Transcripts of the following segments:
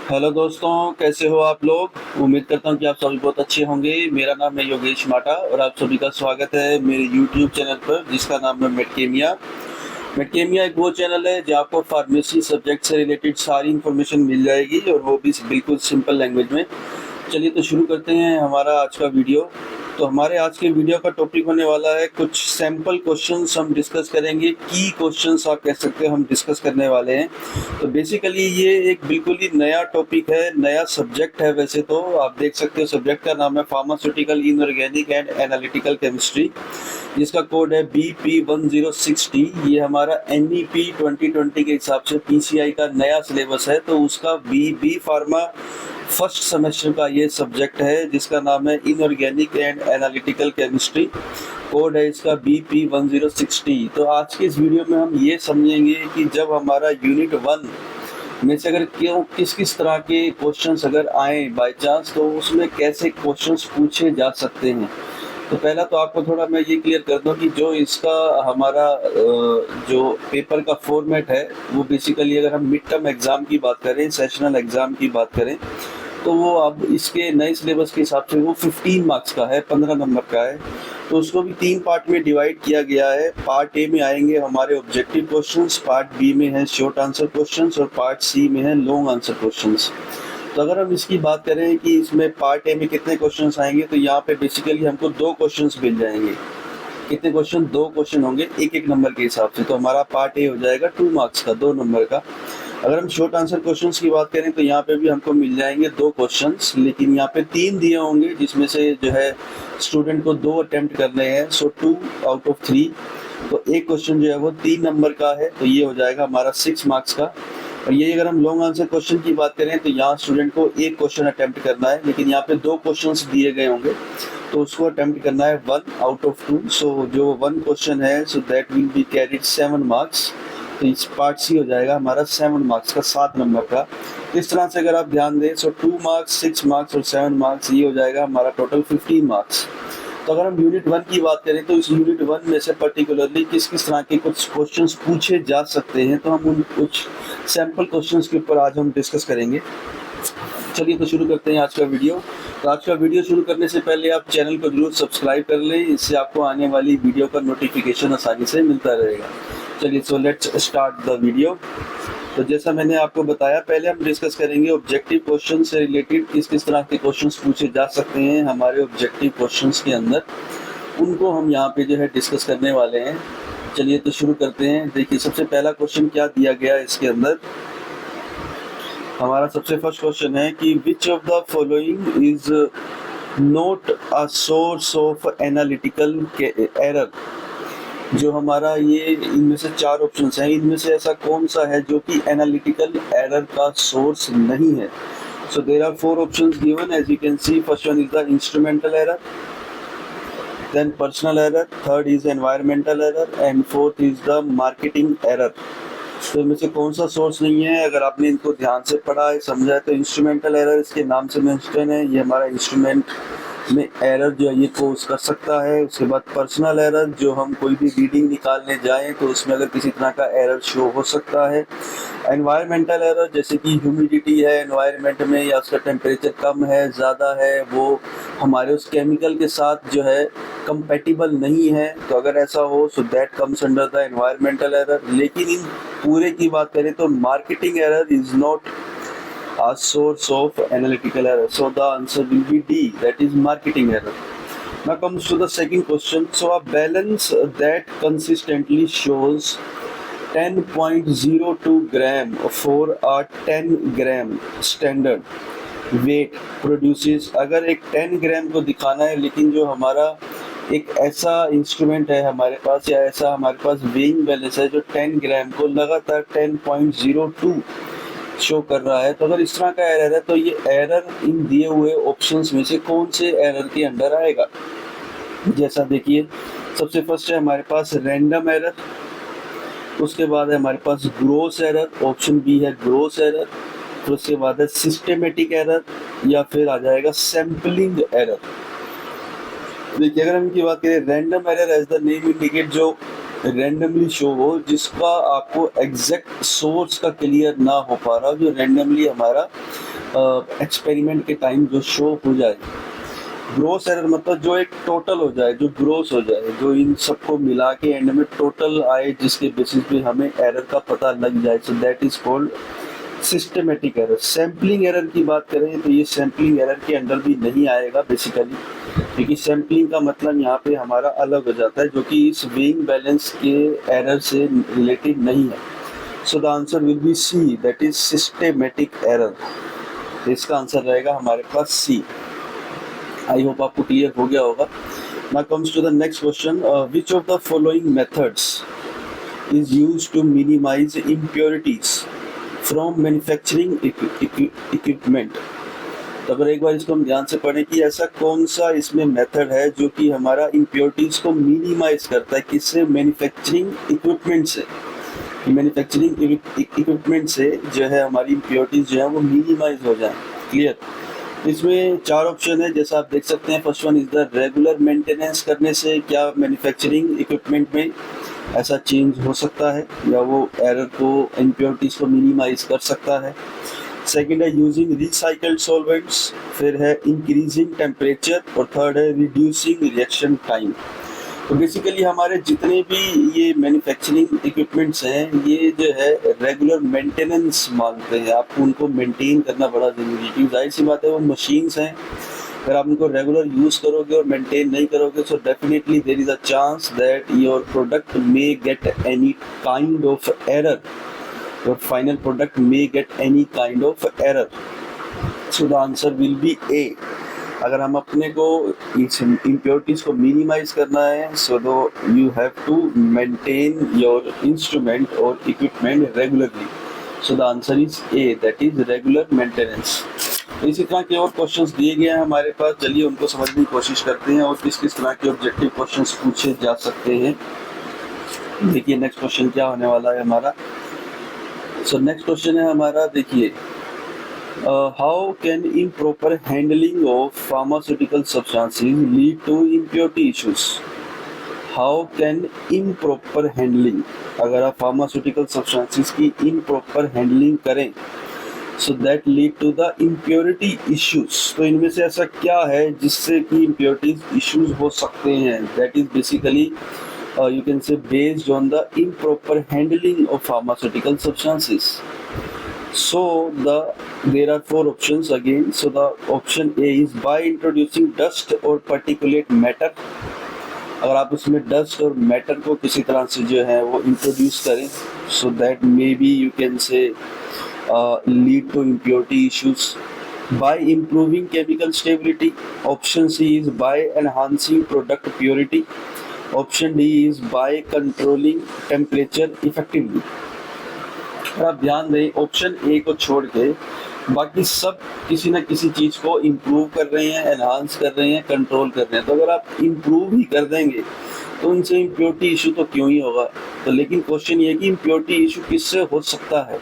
Hello दोस्तों, कैसे हो आप लोग। उम्मीद करता हूँ कि आप सभी बहुत अच्छे होंगे। मेरा नाम है योगेश माटा और आप सभी का स्वागत है मेरे यूट्यूब चैनल पर जिसका नाम है मेडकेमिया। मेडकेमिया एक वो चैनल है जहाँ आपको फार्मेसी सब्जेक्ट से रिलेटेड सारी इन्फॉर्मेशन मिल जाएगी और वो भी बिल्कुल सिंपल लैंग्वेज में। चलिए तो शुरू करते हैं हमारा आज का वीडियो। तो हमारे आज के वीडियो का टॉपिक होने वाला है कुछ सैम्पल क्वेश्चंस हम डिस्कस करेंगे। की क्वेश्चंस आप कह सकते हो हम डिस्कस करने वाले हैं। तो बेसिकली ये एक बिल्कुल ही नया टॉपिक है, नया सब्जेक्ट है। वैसे तो आप देख सकते हो सब्जेक्ट का नाम है pharmaceutical inorganic and analytical chemistry, जिसका कोड है BP1060। ये हमारा NEP 2020 के हिसाब से PCI का नया सिलेबस है। तो उसका बी फार्मा फर्स्ट सेमेस्टर का ये सब्जेक्ट है जिसका नाम है inorganic and analytical chemistry. Code है इसका BP1060। तो आज के इस वीडियो में हम ये समझेंगे कि जब हमारा यूनिट 1 में से अगर क्यों किस किस तरह के क्वेश्चंस अगर आए बाय चांस, तो उसमें कैसे क्वेश्चंस पूछे जा सकते हैं। तो पहला तो आपको थोड़ा मैं ये क्लियर कर दूं कि जो इसका हमारा जो पेपर का फॉर्मेट है वो बेसिकली अगर हम मिड टर्म एग्ज़ाम की बात करें, सेशनल एग्ज़ाम की बात करें, तो वो अब इसके नए सिलेबस के हिसाब से वो 15 मार्क्स का है, 15 नंबर का है। तो उसको भी 3 पार्ट में डिवाइड किया गया है। पार्ट ए में आएंगे हमारे ऑब्जेक्टिव क्वेश्चंस, पार्ट बी में है शॉर्ट आंसर क्वेश्चंस और पार्ट सी में है लॉन्ग आंसर क्वेश्चंस। तो अगर हम इसकी बात करें कि इसमें पार्ट ए में कितने क्वेश्चंस आएंगे, तो यहाँ पे बेसिकली हमको 2 क्वेश्चंस मिल जाएंगे। कितने क्वेश्चन? 2 क्वेश्चन होंगे एक एक नंबर के हिसाब से। तो हमारा पार्ट ए हो जाएगा 2 मार्क्स का, 2 नंबर का। अगर हम शॉर्ट आंसर क्वेश्चंस की बात करें तो यहाँ पे भी हमको मिल जाएंगे 2 क्वेश्चंस, लेकिन यहाँ पे 3 दिए होंगे जिसमें से जो है स्टूडेंट को 2 अटेम्प्ट करने हैं। सो 2 आउट ऑफ 3। तो एक क्वेश्चन जो है वो 3 नंबर का है, तो ये हो जाएगा हमारा 6 मार्क्स का। और ये अगर हम लॉन्ग आंसर क्वेश्चन की बात करें तो यहाँ स्टूडेंट को एक क्वेश्चन अटेम्प्ट करना है, लेकिन यहाँ पे 2 क्वेश्चंस दिए गए होंगे तो उसको अटेम्प्ट करना है 1 आउट ऑफ 2। सो जो 1 क्वेश्चन है so that will be carried 7 marks. तो इस पार्ट सी हो जाएगा हमारा 7 मार्क्स का, 7 नंबर का। इस तरह से अगर आप ध्यान दें सो 2 मार्क्स, 6 मार्क्स और 7 मार्क्स, ये हो जाएगा हमारा टोटल 15 मार्क्स। तो अगर हम यूनिट 1 की बात करें तो इस यूनिट 1 में से पर्टिकुलरली किस किस तरह के कुछ क्वेश्चंस पूछे जा सकते हैं, तो हम उन कुछ सैम्पल क्वेश्चंस के ऊपर आज हम डिस्कस करेंगे। चलिए तो शुरू करते हैं आज का वीडियो। तो आज का वीडियो शुरू करने से पहले आप चैनल को जरूर सब्सक्राइब कर लें, इससे आपको आने वाली वीडियो का नोटिफिकेशन आसानी से मिलता रहेगा। चलिए so let's start the video. तो जैसा मैंने आपको बताया, पहले हम डिस्कस करेंगे ऑब्जेक्टिव क्वेश्चन से रिलेटेड किस किस तरह के क्वेश्चंस पूछे जा सकते हैं हमारे ऑब्जेक्टिव क्वेश्चंस के अंदर, उनको हम यहाँ पे जो है डिस्कस करने वाले हैं। चलिए तो शुरू करते हैं। देखिए सबसे पहला क्वेश्चन क्या दिया गया है इसके अंदर। हमारा सबसे फर्स्ट क्वेश्चन है कि विच of the following is not a source of analytical error. जो हमारा ये इनमें से 4 ऑप्शंस हैं, इनमें से ऐसा कौन सा है जो कि एनालिटिकल एरर का सोर्स नहीं है। So there are 4 options given as you can see. First one is the instrumental error, then personal error, third is environmental error and fourth is the marketing error. तो इनमें से कौन सा source नहीं है? अगर आपने इनको ध्यान से पढ़ा है, समझा है, तो इंस्ट्रूमेंटल एरर इसके नाम से मेंशन है, ये हमारा इंस्ट्रूमेंट में एरर जो है ये कोज कर सकता है। उसके बाद पर्सनल एरर, जो हम कोई भी रीडिंग निकालने जाएं तो उसमें अगर किसी तरह का एरर शो हो सकता है। एनवायरमेंटल एरर, जैसे कि ह्यूमिडिटी है एनवायरनमेंट में या उसका टेम्परेचर कम है, ज़्यादा है, वो हमारे उस केमिकल के साथ जो है कंपैटिबल नहीं है, तो अगर ऐसा हो so that comes under the environmental error. लेकिन इन पूरे की बात करें तो marketing error is not a source of analytical error, so the answer will be D, that is marketing error. Now comes to the second question. So a balance that consistently shows 10.02 gram for a 10 gram standard weight produces, अगर एक 10 ग्राम को दिखाना है लेकिन जो हमारा एक ऐसा इंस्ट्रूमेंट है हमारे पास या ऐसा हमारे पास वेइंग बैलेंस है जो 10 ग्राम को लगातार 10.02 शो कर रहा है, तो अगर इस तरह का एरर है तो ये एरर इन दिए हुए ऑप्शंस में से कौन से एरर के अंडर आएगा। जैसा देखिए सबसे फर्स्ट है हमारे पास रैंडम एरर, उसके बाद है हमारे पास ग्रोस एरर, ऑप्शन बी है ग्रोस एरर, फिर उसके बाद है सिस्टेमेटिक एरर या फिर आ जाएगा सैम्पलिंग एरर। देखिए अगर हम इनकी बात करें, random error as the name indicate, जो रैंडमली शो हो, जिसका आपको एग्जैक्ट सोर्स का क्लियर ना हो पा रहा, जो रैंडमली हमारा एक्सपेरिमेंट के टाइम जो शो हो जाए। ग्रोस एरर मतलब जो एक टोटल हो जाए, जो ग्रोस हो जाए, जो इन सबको मिला के एंड में टोटल आए, जिसके बेसिस पे हमें एरर का पता लग जाए। So that is called systematic error. Sampling error की बात करें तो ये सैम्पलिंग एरर के अंडर भी नहीं आएगा बेसिकली, क्योंकि सैम्पलिंग का मतलब यहाँ पे हमारा अलग हो जाता है, जो कि इस वेइंग बैलेंस के एरर से रिलेटेड नहीं है। So the answer will be C, that is systematic error. इसका आंसर रहेगा हमारे पास सी। आई होप आपको क्लियर हो गया होगा। Now comes to the next question, which of the following methods is used to minimize impurities from manufacturing equipment. तो अगर एक बार इसको हम ध्यान से पढ़ें कि ऐसा कौन सा इसमें मेथड है जो कि हमारा इम्प्योरिटीज को मिनिमाइज करता है, किससे? मैन्युफैक्चरिंग इक्विपमेंट से। मैन्युफैक्चरिंग इक्विपमेंट से जो है हमारी इम्प्योरिटीज जो है वो मिनिमाइज हो जाए। क्लियर? इसमें 4 ऑप्शन है, जैसा आप देख सकते हैं। First one is the regular maintenance करने से क्या मैन्युफैक्चरिंग इक्विपमेंट में ऐसा चेंज हो सकता है, या वो एरर को, इम्प्योरिटीज को मिनिमाइज कर सकता है। सेकेंड है यूजिंग रिसाइकल्ड सॉल्वेंट्स, फिर है इंक्रीजिंग टेम्परेचर, और थर्ड है रिड्यूसिंग रिएक्शन टाइम। तो बेसिकली हमारे जितने भी ये मैन्युफैक्चरिंग इक्विपमेंट्स हैं, ये जो है रेगुलर मेंटेनेंस मांगते हैं। आपको उनको मेंटेन करना बड़ा ज़रूरी है, क्योंकि जाहिर सी बात है वो मशीन्स हैं। अगर आप उनको रेगुलर यूज़ करोगे और मेंटेन नहीं करोगे, so definitely there is a chance that your product may get any kind of error, your final product may get any kind of error. So the answer will be A. अगर हम अपने को इस impurities को minimise करना है, so do you have to maintain your instrument और equipment regularly. So the answer is A, that is regular maintenance. इसी तरह के और क्वेश्चंस दिए गए हैं हमारे पास, चलिए उनको समझने की कोशिश करते हैं और किस किस तरह के ऑब्जेक्टिव क्वेश्चंस पूछे जा सकते हैं। देखिए नेक्स्ट क्वेश्चन क्या होने वाला है हमारा। सो नेक्स्ट क्वेश्चन है हमारा, देखिए how can improper handling of pharmaceutical substances lead to impurity issues? How can improper handling, अगर आप pharmaceutical substances की improper handling करें, so that lead to the impurity issues। तो इनमें से ऐसा क्या है जिससे कि impurity issues हो सकते हैं? That is basically you can say based on the improper handling of pharmaceutical substances। So there are 4 options again. So the option A is by introducing dust or particulate matter। अगर आप उसमें dust और matter को किसी तरह से जो है वो इंट्रोड्यूस करें, so that maybe you can say lead to impurity issues। By improving chemical stability, option C is by enhancing product purity, option D is by controlling temperature effectively। अगर आप ध्यान दें, ऑप्शन ए को छोड़ के बाकी सब किसी न किसी चीज़ को इम्प्रूव कर रहे हैं, एनहांस कर रहे हैं, कंट्रोल कर रहे हैं। तो अगर आप इम्प्रूव ही कर देंगे तो उनसे इम्प्योरिटी इशू तो क्यों ही होगा। तो लेकिन क्वेश्चन ये है कि इम्प्योरिटी इशू किससे हो सकता है।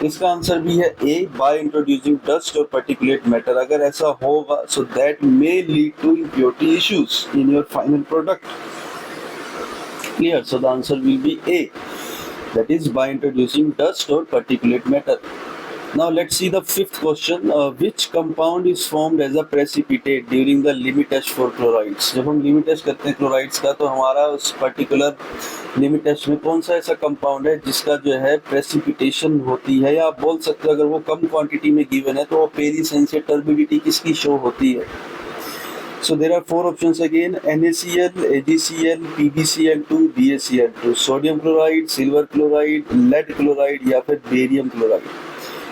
इसका आंसर भी है ए, बाय इंट्रोड्यूसिंग डस्ट और पर्टिकुलेट मैटर। अगर ऐसा होगा, so that may lead to impurity issues in your final product. Clear? So the answer will be A, that is by introducing dust or particulate matter। Now let's see the fifth question, which compound is formed as a precipitate during the limit test for chlorides। जब हम limit test करते हैं chlorides का, तो हमारा उस particular limit test में कौन सा ऐसा कंपाउंड है जिसका जो है प्रेसिपिटेशन होती है, या आप बोल सकते हो अगर वो कम क्वांटिटी में गिवन है तो ओपेरिसेंस या टर्बिडिटी किसकी शो होती है। So there are 4 options again, NaCl, AgCl, PbCl2, BaCl2, sodium chloride, silver chloride, lead chloride या फिर बेरियम क्लोराइड।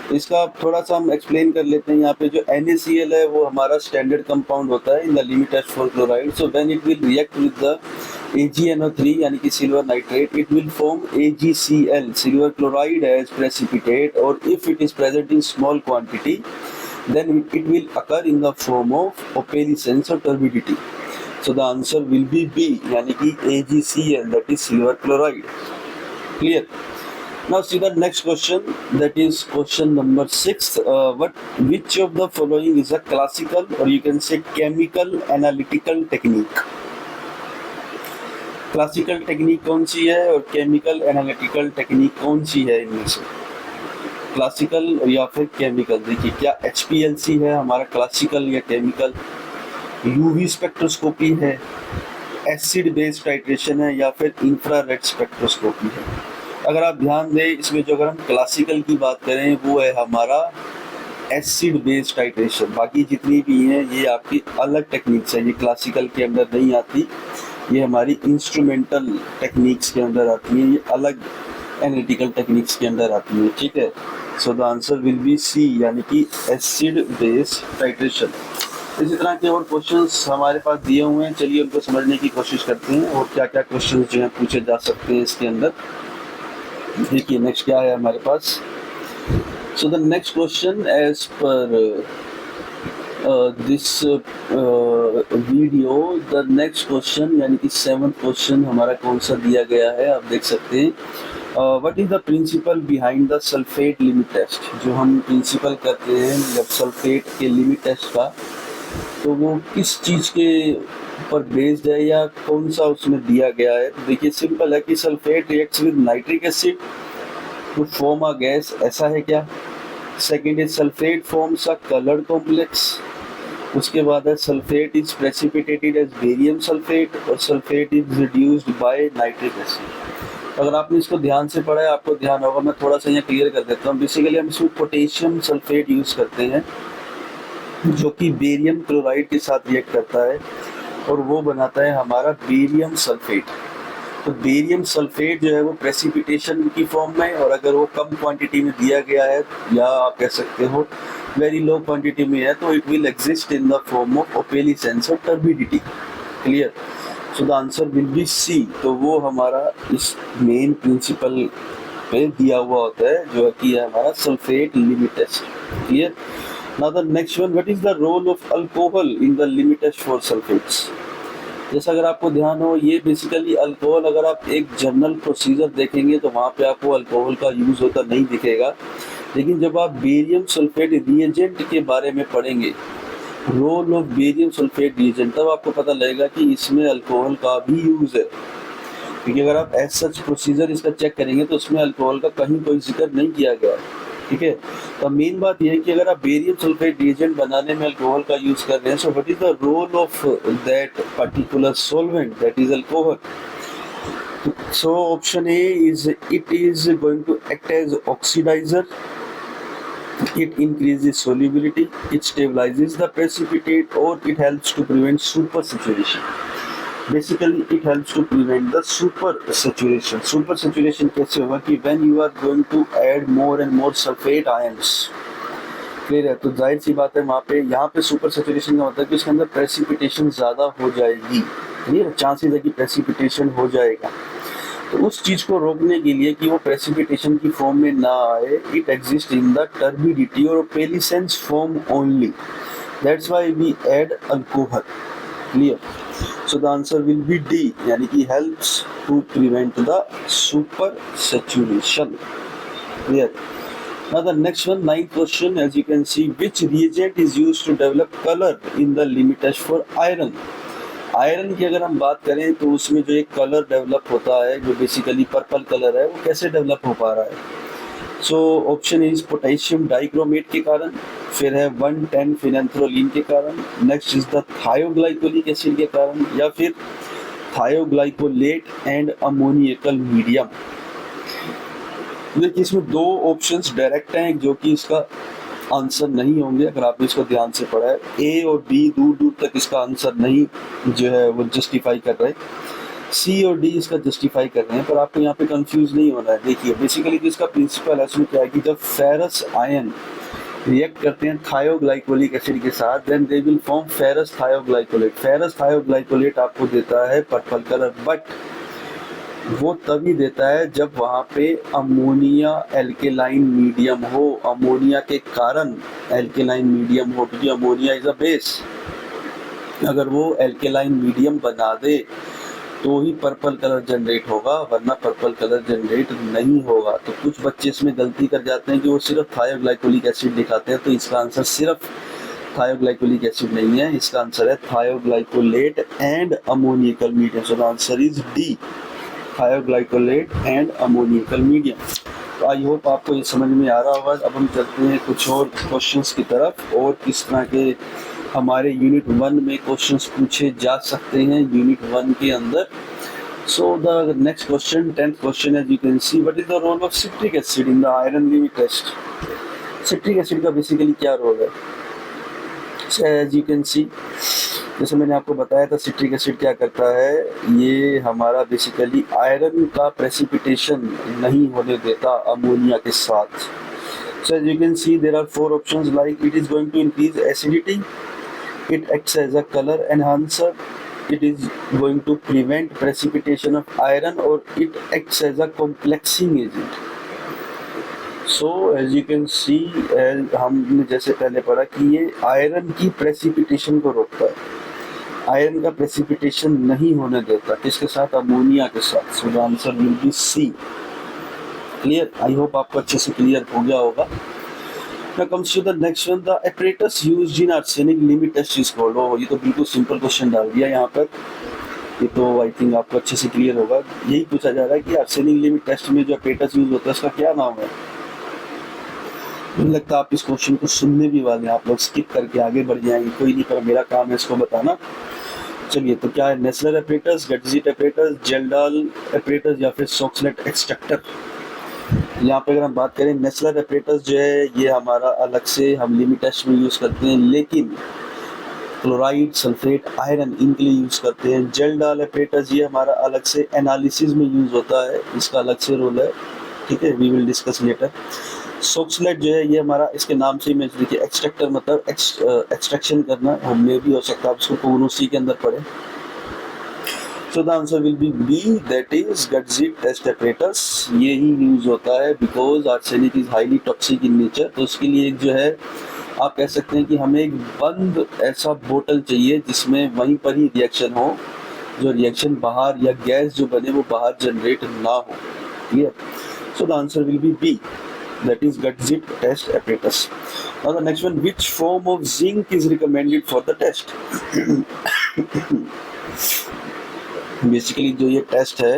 तो इसका थोड़ा सा हम एक्सप्लेन कर लेते हैं। यहाँ पे जो NaCl है वो हमारा स्टैंडर्ड कंपाउंड होता है in the limit test for chloride. So when it will react with the AgNO3 यानी कि silver nitrate, it will form AgCl, silver chloride as precipitate, और if it is present in small quantity then it will occur in the form of opalescence or turbidity। So the answer will be B, यानी कि AgCl, that is silver chloride। Clear? Now see the next question, that is question number 6। Which of the following is a classical or you can say chemical analytical technique? Classical technique कौन सी है और chemical analytical technique कौन सी है इनमें से? Classical या फिर chemical. देखिए क्या HPLC है हमारा, क्लासिकल या केमिकल, UV स्पेक्ट्रोस्कोपी है, एसिड बेस टाइट्रेशन है, या फिर इंफ्रारेड स्पेक्ट्रोस्कोपी है। अगर आप ध्यान दें इसमें जो अगर हम क्लासिकल की बात करें वो है हमारा एसिड बेस टाइट्रेशन। बाकी जितनी भी हैं ये आपकी अलग टेक्निक्स है, ये क्लासिकल के अंदर नहीं आती, ये हमारी इंस्ट्रूमेंटल टेक्निक्स के अंदर आती है, ये अलग एनालिटिकल टेक्निक्स के अंदर आती है। ठीक है, so the answer will be C, यानी कि एसिड बेस टाइट्रेशन। इसी तरह के और क्वेश्चंस हमारे पास दिए हुए हैं, चलिए उनको समझने की कोशिश करते हैं और क्या क्या क्वेश्चंस जो हैं पूछे जा सकते हैं इसके अंदर। देखिए नेक्स्ट क्या है हमारे पास। So the next question as per this video, the next question यानी कि 7th क्वेश्चन हमारा कौन सा दिया गया है, आप देख सकते हैं। What is the principle behind the sulphate limit test. जो हम प्रिंसिपल करते हैं जब सल्फेट के लिमिट टेस्ट का, तो वो किस चीज़ के ऊपर बेस्ड है या कौन सा उसमें दिया गया है। तो देखिए सिंपल है कि sulphate reacts with nitric acid to form a gas, ऐसा है क्या। Second is sulphate forms a coloured complex. उसके बाद है sulphate is precipitated as barium sulphate, और sulphate is reduced by nitric acid. अगर आपने इसको ध्यान से पढ़ा है आपको ध्यान होगा, मैं थोड़ा सा यहाँ क्लियर कर देता हूँ। बेसिकली हम इसमें पोटेशियम सल्फेट यूज़ करते हैं जो कि बेरियम क्लोराइड के साथ रिएक्ट करता है और वो बनाता है हमारा बेरियम सल्फेट। तो बेरियम सल्फेट जो है वो प्रेसिपिटेशन की फॉर्म में, और अगर वो कम क्वांटिटी में दिया गया है या आप कह सकते हो वेरी लो क्वांटिटी में है, तो it will exist in the form of opalescence और turbidity. Clear, so the answer will be C. तो वो हमारा इस मेन प्रिंसिपल पे दिया हुआ होता है जो कि है हमारा sulphate limit test. Clear, now the next one, what is the role of alcohol in the limit test for sulfates। जैसा अगर आपको ध्यान हो, ये बेसिकली अल्कोहल, अगर आप एक जर्नल प्रोसीजर देखेंगे तो वहाँ पे आपको अल्कोहल का यूज़ होता नहीं दिखेगा, लेकिन जब आप बेरियम सल्फेट रिएजेंट के बारे में पढ़ेंगे, role of barium sulphate reagent, तब आपको पता लगेगा कि इसमें अल्कोहल का भी यूज़ है। क्योंकि अगर आप एज सच प्रोसीजर इसका चेक करेंगे तो उसमें अल्कोहल का कहीं कोई जिक्र नहीं किया गया। ठीक है, तो मेन बात यह है कि अगर आप बेरियम सल्फेट रिएजेंट बनाने में अल्कोहल का यूज कर रहे हैं, so what is the role of that particular solvent that is alcohol. So option A is it is going to act as oxidiser, it increases solubility, it stabilizes the precipitate, or it helps to prevent super saturation। Basically it helps to prevent the super saturation। super saturation कैसे होगा कि when you are going to add more and more sulfate ions, clear है, तो जाहिर सी बात है वहाँ पे यहाँ पे सुपर सैचुरेशन का मतलब कि उसके अंदर प्रेसिपिटेशन ज़्यादा हो जाएगी। क्लियर, चांसेस है कि प्रेसिपिटेशन हो जाएगा। तो उस चीज़ को रोकने के लिए कि वो प्रेसिपिटेशन की फॉर्म में ना आए, it exist in the turbidity और opalescence form only, that's why we add alcohol. Clear, so the answer will be D, यानी कि helps to prevent the supersaturation. Clear, now the next one, 9th question, as you can see, which reagent is used to develop color in the limit test for iron। Iron की अगर हम बात करें तो उसमें जो एक colour develop होता है जो बेसिकली पर्पल कलर है, वो कैसे डेवलप हो पा रहा है। So option is potassium dichromate के कारण, फिर है 1,10 फिनेंथ्रोलिन के कारण, नेक्स्ट इज द थायोग्लाइकोलिक एसिड के कारण, या फिर थायोग्लाइकोलेट एंड अमोनियकल मीडियम। देखिए इसमें दो ऑप्शंस डायरेक्ट हैं जो कि इसका आंसर नहीं होंगे अगर आपने इसको ध्यान से पढ़ा है। ए और बी दूर दूर तक इसका आंसर नहीं जो है वो जस्टिफाई कर रहे, सी और डी इसका जस्टिफाई कर रहे हैं, पर आपको यहाँ पे कंफ्यूज नहीं होना है। देखिए बेसिकली जो इसका प्रिंसिपल है उसमें क्या है कि जब फेरस आयन रिएक्ट करते हैं थायोग्लाइकोलिक एसिड के साथ, then they will form ferrous thioglycolate. Ferrous thioglycolate आपको देता है पर्पल कलर, बट वो तभी देता है जब वहाँ पे अमोनिया एल्केलाइन मीडियम हो, अमोनिया के कारण एल्केलाइन मीडियम हो, क्योंकि अमोनिया इज अ बेस। अगर वो एल्केलाइन मीडियम बना दे तो ही पर्पल कलर जनरेट होगा, वरना पर्पल कलर जनरेट नहीं होगा। तो कुछ बच्चे इसमें गलती कर जाते हैं कि वो सिर्फ थायोग्लाइकोलिक एसिड दिखाते हैं, तो इसका आंसर सिर्फ थायोग्लाइकोलिक एसिड नहीं है, इसका आंसर है thioglycolate and ammoniacal medium. So the answer is D, thioglycolate and ammoniacal medium. I hope आपको ये समझ में आ रहा होगा। अब हम चलते हैं कुछ और क्वेश्चंस की तरफ और किस तरह के हमारे यूनिट 1 में क्वेश्चंस पूछे जा सकते हैं यूनिट 1 के अंदर। So the next question, 10th question, as you can see, what is the role of citric acid in the iron limit test? Citric acid का बेसिकली क्या रोल है? So as you can see, जैसे मैंने आपको बताया था citric acid क्या करता है, ये हमारा बेसिकली आयरन का प्रेसिपिटेशन नहीं होने देता अमोनिया के साथ। So as you can see, there are 4 options like it is going to increase acidity, it acts as a color enhancer, it is going to prevent precipitation of iron, or it acts as a complexing agent. So as you can see, हमने जैसे पहले पढ़ा कि ये iron की precipitation को रोकता है, आयरन का प्रेसिपिटेशन नहीं होने देता, किसके साथ? अमोनिया के साथ। So the answer will be C. Clear? I hope आपको अच्छे से क्लियर हो गया होगा। Now comes to the next one, the apparatus used in arsenic limit test is called। oh, ये तो बिल्कुल सिंपल क्वेश्चन डाल दिया यहाँ पर, ये तो आई थिंक आपको अच्छे से क्लियर होगा। यही पूछा जा रहा है कि आर्सेनिक लिमिट टेस्ट में जो apparatus यूज होता है उसका क्या नाम है। मुझे लगता है आप इस क्वेश्चन को सुनने भी वाले हैं, आप लोग स्किप करके आगे बढ़ जाएंगे, कोई नहीं, पर मेरा काम है इसको बताना। चलिए, तो क्या है? नेस्लर apparatus, गटजिट apparatus, जेल्डाल apparatus या फिर सोक्सलेट एक्सट्रैक्टर। यहाँ पे अगर हम बात करें, नेस्लर apparatus जो है ये हमारा अलग से हम लिमिट टेस्ट में यूज़ करते हैं, लेकिन क्लोराइड, सल्फेट, आयरन इनके लिए यूज़ करते हैं। जेल्डाल apparatus ये हमारा अलग से एनालिसिस में यूज़ होता है, इसका अलग से रोल है, ठीक है, वी विल डिस्कस लेटर। सोक्सलेट जो है ये हमारा, इसके नाम से ही मैं देखिए, एक्सट्रैक्टर मतलब एक्सट्रैक्शन करना, हमने भी हो सकता है उसको कोनोसी के अंदर पढ़े। So the answer will be B, that is Gutzit test apparatus। ये ही यूज होता है because arsenic is highly toxic in nature। तो उसके लिए एक जो है, आप कह सकते हैं कि हमें एक बंद ऐसा बोतल चाहिए जिसमें वहीं पर ही रिएक्शन हो, जो रिएक्शन बाहर या गैस जो बने वो बाहर जनरेट ना हो। Clear? So the answer will be B, that is Gutzit test apparatus। Now the next one, which form of zinc is recommended for the test? Basically जो ये टेस्ट है,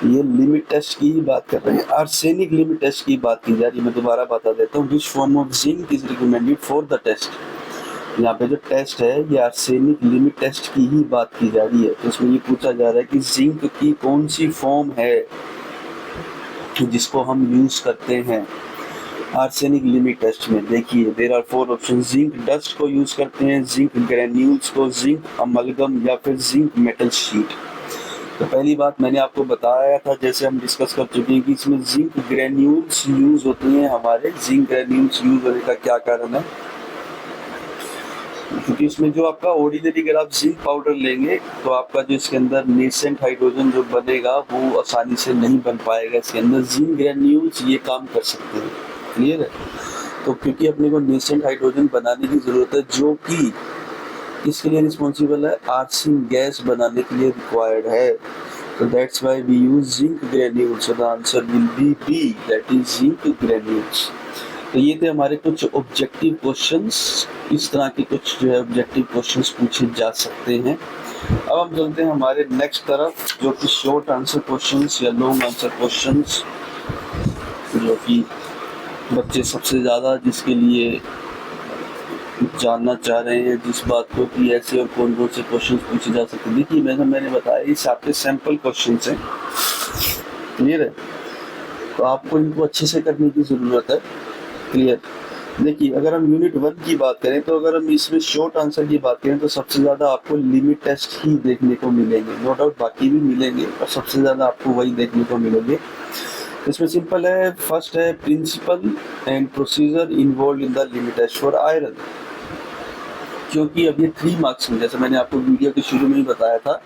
ये लिमिट टेस्ट की ही बात कर रहे हैं, आर्सेनिक लिमिट टेस्ट की बात की जा रही है। मैं दोबारा बता देता हूँ, which form of zinc is recommended for the test. यहाँ पे जो टेस्ट है ये आर्सेनिक लिमिट टेस्ट की ही बात की जा रही है। तो इसमें ये पूछा जा रहा है कि जिंक की कौन सी फॉर्म है जिसको हम यूज करते हैं आर्सेनिक लिमिट टेस्ट में। देखिए, there are 4 option, zinc dust को यूज करते हैं, जिंक ग्रेन्यूल्स को, जिंक अमलगम या फिर जिंक मेटल शीट। तो पहली बात मैंने आपको बताया था, जैसे हम डिस्कस कर चुके हैं कि इसमें जिंक ग्रेन्यूल्स यूज होते हैं। हमारे जिंक ग्रेन्यूल्स यूज होने का क्या कारण है? क्योंकि इसमें जो आपका ऑर्डिनरी अगर आप जिंक पाउडर लेंगे तो आपका जो इसके अंदर नेसेंट हाइड्रोजन जो बनेगा वो आसानी से नहीं बन पाएगा इसके अंदर। जिंक ग्रेन्यूल्स ये काम कर सकते हैं। क्लियर है? तो क्योंकि अपने को नेसेंट हाइड्रोजन बनाने की जरूरत है, जो कि इसके लिए रिस्पॉन्सिबल है, आर्सिंग गैस बनाने के लिए रिक्वायर्ड है। तो that's why we use zinc granules. So the answer will be B, that is zinc granules. तो ये थे हमारे कुछ ऑब्जेक्टिव क्वेश्चंस, इस तरह के कुछ जो है ऑब्जेक्टिव क्वेश्चंस पूछे जा सकते हैं। अब हम चलते हैं हमारे नेक्स्ट तरफ, जो कि शॉर्ट आंसर क्वेश्चंस या लॉन्ग आंसर क्वेश्चंस, जो कि बच्चे सबसे ज़्यादा जिसके लिए जानना चाह रहे हैं, जिस बात को कि ऐसे और कौन कौन से क्वेश्चन पूछे जा सकते हैं। देखिए, मैंने बताया इस आपके सैम्पल क्वेश्चन हैं। क्लियर है? तो आपको इनको अच्छे से करने की ज़रूरत है। क्लियर? देखिए, अगर हम यूनिट 1 की बात करें, तो अगर हम इसमें शॉर्ट आंसर की बात करें तो सबसे ज़्यादा आपको लिमिट टेस्ट ही देखने को मिलेंगे। नो डाउट बाकी भी मिलेंगे, और सबसे ज़्यादा आपको वही देखने को मिलेंगे। इसमें सिंपल है, फर्स्ट है principle and procedure involve in the limit test for iron. क्योंकि अब ये 3 मार्क्स में, जैसे मैंने आपको वीडियो के शुरू में ही बताया था,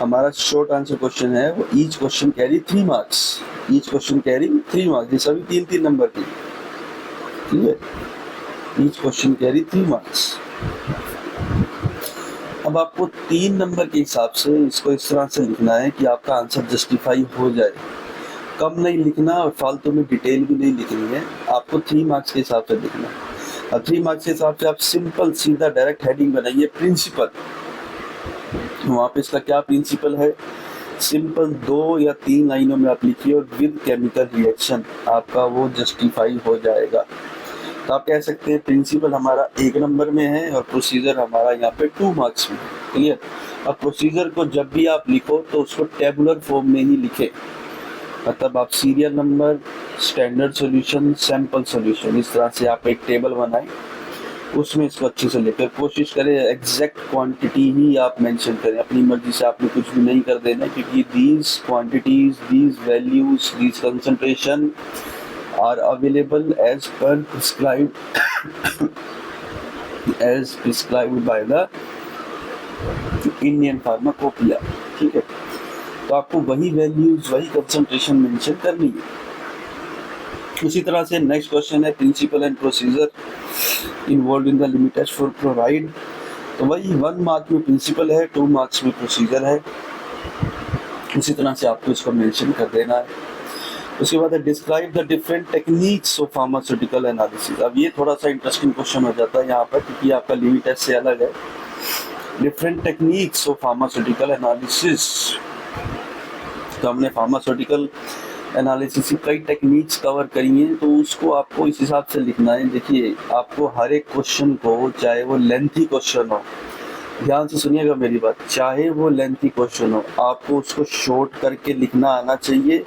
हमारा शॉर्ट आंसर क्वेश्चन है वो each question carry 3 marks, each question carry 3 marks, ये सभी 3-3 नंबर की। Clear? Each question carry 3 marks. अब आपको 3 नंबर के हिसाब से इसको इस तरह से लिखना है कि आपका आंसर जस्टिफाई हो जाए। कम नहीं लिखना और फालतू में डिटेल भी नहीं लिखनी है, आपको 3 मार्क्स के हिसाब से लिखना है। अब 3 मार्क्स के हिसाब से आप सिंपल सीधा डायरेक्ट हेडिंग बनाइए, प्रिंसिपल। वहाँ पे इसका क्या प्रिंसिपल है? सिंपल 2 या 3 लाइनों में आप लिखिए और विद केमिकल रिएक्शन आपका वो जस्टिफाई हो जाएगा। तो आप कह सकते हैं प्रिंसिपल हमारा 1 नंबर में है और प्रोसीजर हमारा यहाँ पे 2 मार्क्स में है। क्लियर। अब प्रोसीजर को जब भी आप लिखो तो उसको टेबुलर फॉर्म में ही लिखे, मतलब आप serial number, standard solution, sample solution, इस तरह से आप एक टेबल बनाएं, उसमें इसको अच्छे से लेकर कोशिश करें एग्जैक्ट क्वांटिटी ही आप मेंशन करें। अपनी मर्जी से आपने कुछ भी नहीं कर देना, क्योंकि these quantities, these values, these concentration are available as per prescribed by the Indian pharmacopoeia. ठीक है, तो आपको वही वैल्यूज, वही कंसंट्रेशन मेंशन करनी है। उसी तरह से नेक्स्ट क्वेश्चन है principle and procedure involve in the limit test for fluoride. तो वही 1 मार्क में प्रिंसिपल है, 2 मार्क्स में प्रोसीजर है। उसी तरह से आपको इसको मेंशन कर देना है। उसके बाद है describe the different techniques of pharmaceutical analysis. अब ये थोड़ा सा इंटरेस्टिंग क्वेश्चन हो जाता है यहाँ पर, क्योंकि आपका लिमिट टेस्ट से अलग है। Different techniques of pharmaceutical analysis, तो हमने फार्मास्यूटिकल एनालिसिस की कई टेक्निक्स कवर करी हैं, तो उसको आपको इस हिसाब से लिखना है। देखिए, आपको हर एक क्वेश्चन को, चाहे वो लेंथी क्वेश्चन हो, ध्यान से सुनिएगा मेरी बात, चाहे वो लेंथी क्वेश्चन हो, आपको उसको शॉर्ट करके लिखना आना चाहिए।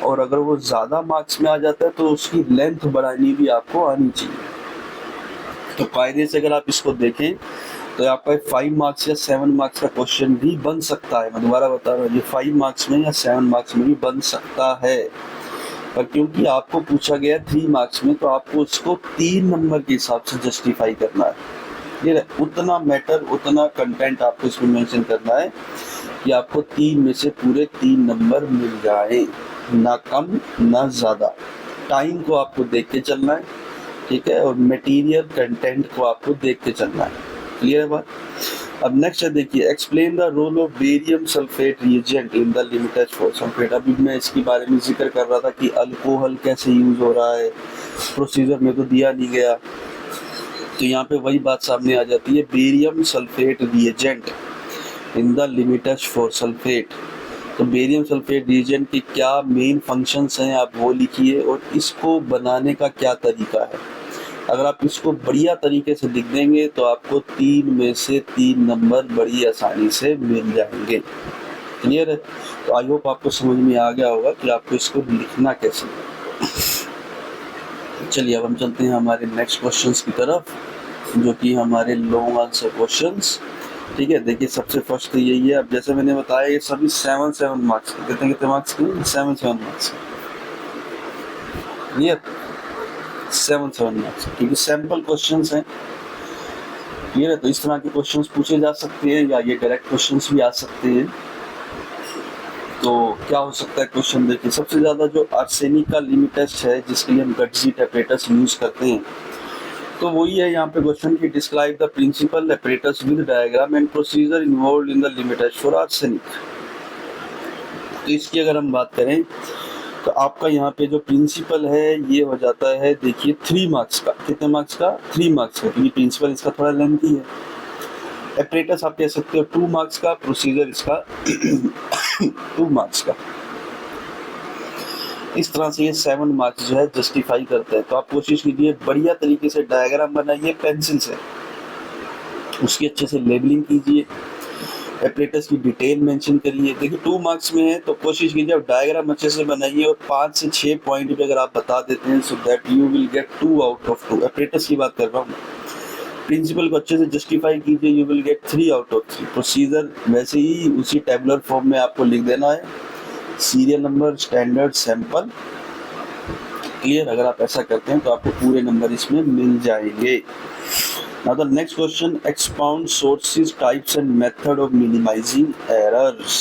और अगर वो ज़्यादा मार्क्स में आ जाता है तो उसकी लेंथ बढ़ानी भी आपको आनी चाहिए। तो कायदे से अगर आप इसको देखें तो आपका 5 मार्क्स या 7 मार्क्स का क्वेश्चन भी बन सकता है। मैं दोबारा बता रहा हूँ, ये 5 मार्क्स में या 7 मार्क्स में भी बन सकता है, पर क्योंकि आपको पूछा गया 3 मार्क्स में, तो आपको उसको 3 नंबर के हिसाब से जस्टिफाई करना है। ये उतना मैटर, उतना कंटेंट आपको इसमें मेंशन करना है कि आपको 3 में से पूरे 3 नंबर मिल जाए, ना कम ना ज़्यादा। टाइम को आपको देख के चलना है, ठीक है, और मटेरियल कंटेंट को आपको देख के चलना है। क्लियर है बात। अब नेक्स्ट है, देखिए explain the role of barium sulphate reagent in the limit test for sulphate. अभी मैं इसके बारे में जिक्र कर रहा था कि अल्कोहल कैसे यूज हो रहा है, प्रोसीजर में तो दिया नहीं गया, तो यहाँ पे वही बात सामने आ जाती है, barium sulphate reagent in the limit test for sulphate. तो बेरियम सल्फेट रिएजेंट के क्या मेन फंक्शंस हैं आप वो लिखिए, और इसको बनाने का क्या तरीका है। अगर आप इसको बढ़िया तरीके से लिख देंगे तो आपको 3 में से 3 नंबर बड़ी आसानी से मिल जाएंगे। क्लियर है। तो आई होप आपको समझ में आ गया होगा कि आपको इसको लिखना कैसे। चलिए अब हम चलते हैं हमारे नेक्स्ट क्वेश्चंस की तरफ, जो कि हमारे लॉन्ग आंसर क्वेश्चंस। ठीक है, देखिए सबसे फर्स्ट तो यही है। अब जैसे मैंने बताया ये सभी 7 मार्क्स के, कितने मार्क्स के, 7 मार्क्स। क्लियर, 7 मार्क्स, क्योंकि सैंपल क्वेश्चंस हैं। क्लियर है। तो इस तरह के क्वेश्चंस पूछे जा सकते हैं, या ये डायरेक्ट क्वेश्चंस भी आ सकते हैं। तो क्या हो सकता है क्वेश्चन, देखिए सबसे ज़्यादा जो आर्सेनिक का लिमिट टेस्ट है, जिसके लिए हम गट्जी एपरेटस यूज़ करते हैं, तो वही है यहाँ पे क्वेश्चन की describe the principle apparatus with diagram and procedure involve in the limit test for arsenic. तो इसकी अगर हम बात करें तो आपका यहाँ पे जो प्रिंसिपल है ये हो जाता है, देखिए 3 मार्क्स का। कितने मार्क्स का? 3 मार्क्स का, क्योंकि प्रिंसिपल इसका थोड़ा लेंथी है। एपरेटस आप कह सकते हो 2 मार्क्स का, प्रोसीजर इसका 2 मार्क्स का। इस तरह से ये 7 मार्क्स जो है जस्टिफाई करते हैं। तो आप कोशिश कीजिए बढ़िया तरीके से डायग्राम बनाइए पेंसिल से, उसकी अच्छे से लेबलिंग कीजिए, एपरेटस की डिटेल मेंशन करिए। देखिए 2 मार्क्स में है तो कोशिश कीजिए आप डायग्राम अच्छे से बनाइए, और 5 से 6 पॉइंट पे अगर आप बता देते हैं so that you will get 2 out of 2। Apparatus की बात कर रहा हूँ। प्रिंसिपल को अच्छे से जस्टिफाई कीजिए, you will get 3 out of 3। Procedure वैसे ही उसी टेबुलर फॉर्म में आपको लिख देना है, serial number, standard, sample. Clear. अगर आप ऐसा करते हैं तो आपको पूरे नंबर इसमें मिल जाएंगे। Now the next question, expound sources, types and method of minimizing errors।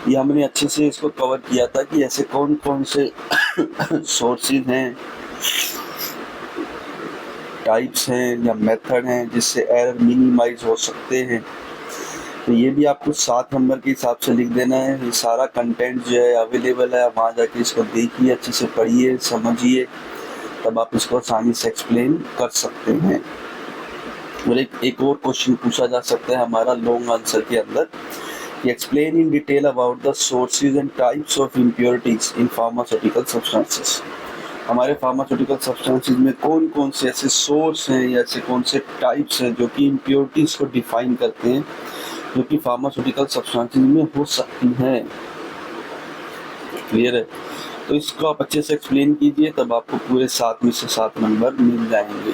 ये हमने अच्छे से इसको कवर किया था कि ऐसे कौन कौन से सोर्सेज हैं, टाइप्स हैं या मेथड हैं जिससे एरर मिनिमाइज हो सकते हैं। तो ये भी आपको 7 नंबर के हिसाब से लिख देना है। ये सारा कंटेंट जो है अवेलेबल है, वहाँ जाके इसको देखिए, अच्छे से पढ़िए, समझिए, तब आप इसको आसानी से एक्सप्लेन कर सकते हैं। और एक और क्वेश्चन पूछा जा सकता है हमारा लॉन्ग आंसर के अंदर कि explain in detail about the sources and types of impurities in pharmaceutical substances. हमारे फार्मास्यूटिकल सब्सटेंसेस में कौन कौन से ऐसे सोर्स हैं या ऐसे कौन से टाइप्स हैं जो कि इम्प्योरिटीज को डिफाइन करते हैं, जो कि फार्मास्यूटिकल सब्सटेंसेस में हो सकती हैं। क्लियर है? तो इसको आप अच्छे से एक्सप्लेन कीजिए, तब आपको पूरे 7 में से 7 नंबर मिल जाएंगे।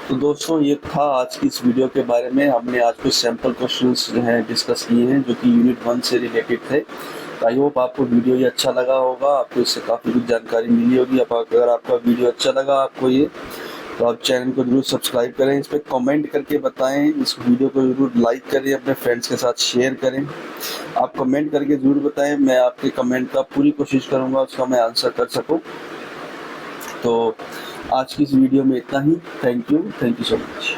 तो दोस्तों, ये था आज की इस वीडियो के बारे में। हमने आज कुछ सैम्पल क्वेश्चंस जो हैं डिस्कस किए हैं, जो कि यूनिट 1 से रिलेटेड थे। तो आई होप आपको वीडियो ये अच्छा लगा होगा, आपको इससे काफ़ी कुछ जानकारी मिली होगी। अगर आपका वीडियो अच्छा लगा आपको ये, तो आप चैनल को जरूर सब्सक्राइब करें, इस पर कमेंट करके बताएं, इस वीडियो को जरूर लाइक करें, अपने फ्रेंड्स के साथ शेयर करें। आप कमेंट करके ज़रूर बताएं, मैं आपके कमेंट का पूरी कोशिश करूँगा उसका मैं आंसर कर सकूँ। तो आज की इस वीडियो में इतना ही। Thank you so much.